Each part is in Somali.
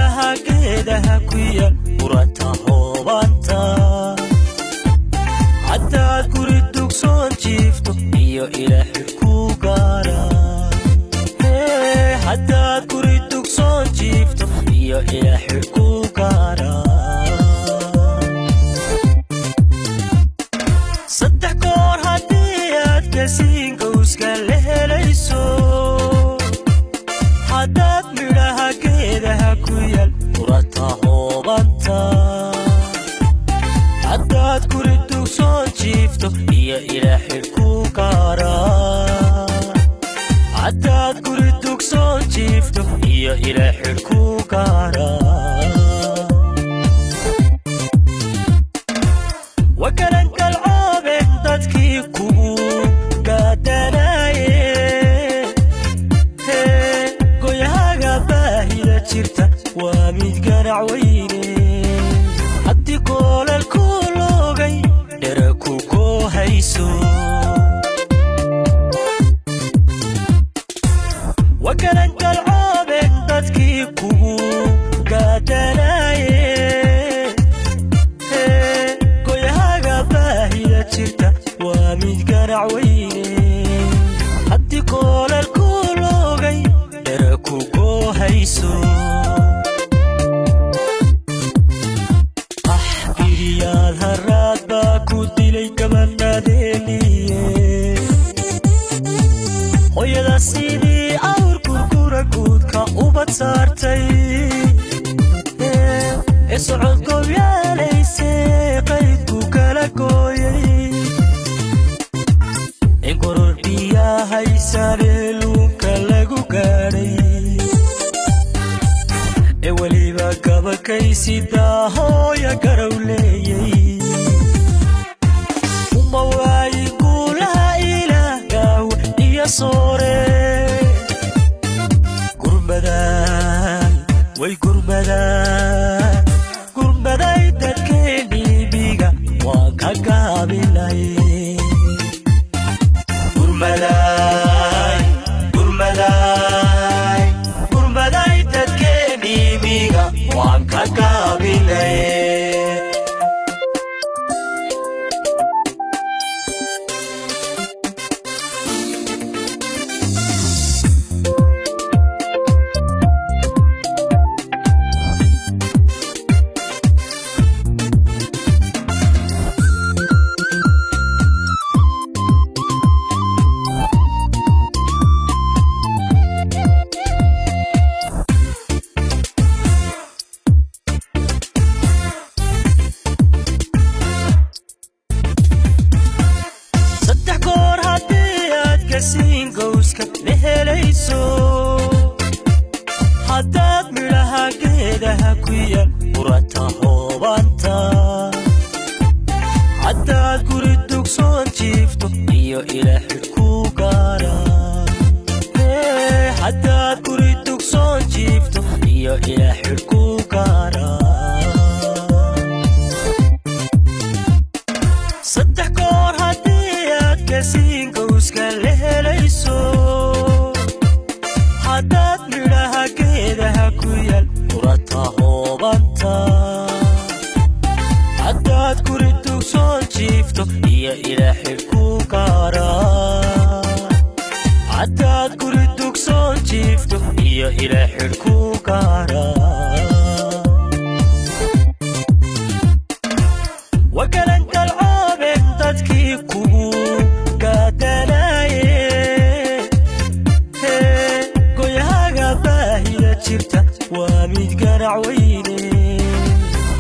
midhaha geedaha ku yaal urata hoobanta haddaad guri dugsoon jiifto iyo ilaahay ku gaara haddaad guri dugsoon jiifto iyo ilaahay ku gaara saddex goor haddii aad gasiin gowska la helayso haddaad midhaha geedaha ku yaal urata hoobanta haddaad guri dugsoon jiifto iyo ilaahay ku gaara haddaad guri dugsoon jiifto iyo ilaahay ku gaara wakalan kalcooben dadkii kugu gaadanaye goyahaga baahida jirta waa mid ganac weyne haddii koolal ku loogay dhera ku koohayso wakalan kalcooben dadkii kugu gaadanaye goyahaga baahida jirta waa mid ganac weyne haddii koolal ku loogay dhera ku koohayso biriyaal haraad baa ku dilay gabadhadeeniye hooyada sidii awr kurkura guudka ubad saartay ee socod goobyaalayse qaydku kala gooyay in koror biyahaysaane luunka lagu gaadhay ee weliba gabakaysidaa hooya garow leeyay uma waayi guulaha ilaah gaawe iyo soore gurmadaan way gurmaday dadkeenii biga waan ka gaabinay gurmaday dadkeenii biga waan ka gaabinay gowska la helayso haddaad midhaha geedaha ku yaal urata hoobanta haddaad guri dugsoon jiifto iyo ilaahay ku gaara haddaad guri dugsoon jiifto iyo ilaahay ku gaara saddex goor haddii aad gasiin gowska la helayso haddaad midhaha geedaha ku yaal urata hoobanta haddaad guri dugsoon jiifto iyo ilaahay ku gaara haddaad guri dugsoon jiifto iyo ilaahay ku gaara wakalan kalcooben dadkii kugu gaadanaye goyahaga baahida jirta waa mid ganac weyne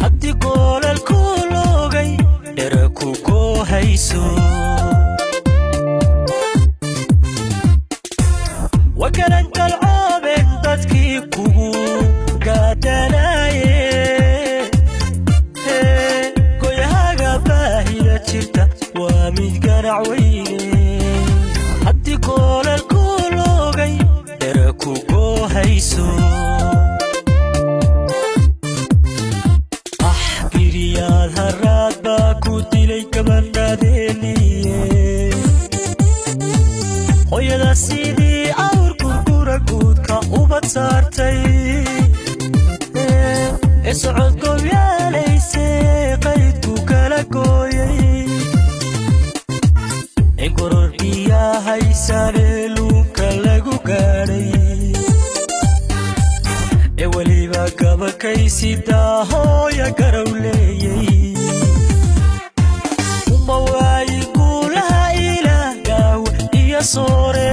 haddii koolal ku loogay dhera ku koohayso wakalan kalcooben dadkii kugu gaadanaye goyahaga baahida jirta waa mid ganac weyne haddii koolal ku loogay dhera ku koohayso biriyaal haraad baa ku dilay gabadhadeeniye hooyada sidii awr kurkura guudka ubad saartay socodkoob yaalaysay qaydku kala gooyay goror biyaa haysanee luunka lagu gaadhay weliba gabakaysidaa hooya garow leeyay uma waayi guulaha ilaah gaawa iyo soore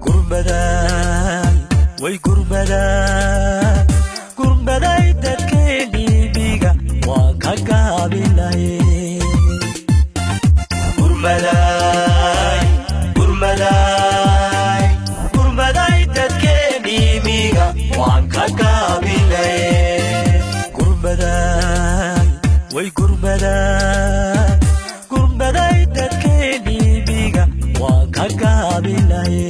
gurmadaan way gurmaday dadkeennii miga waa ka gaabilaye gurmaday dadkeennii miga waan ka gaabilaye way gurmaday dadkeennii miga waan ka gaabilaye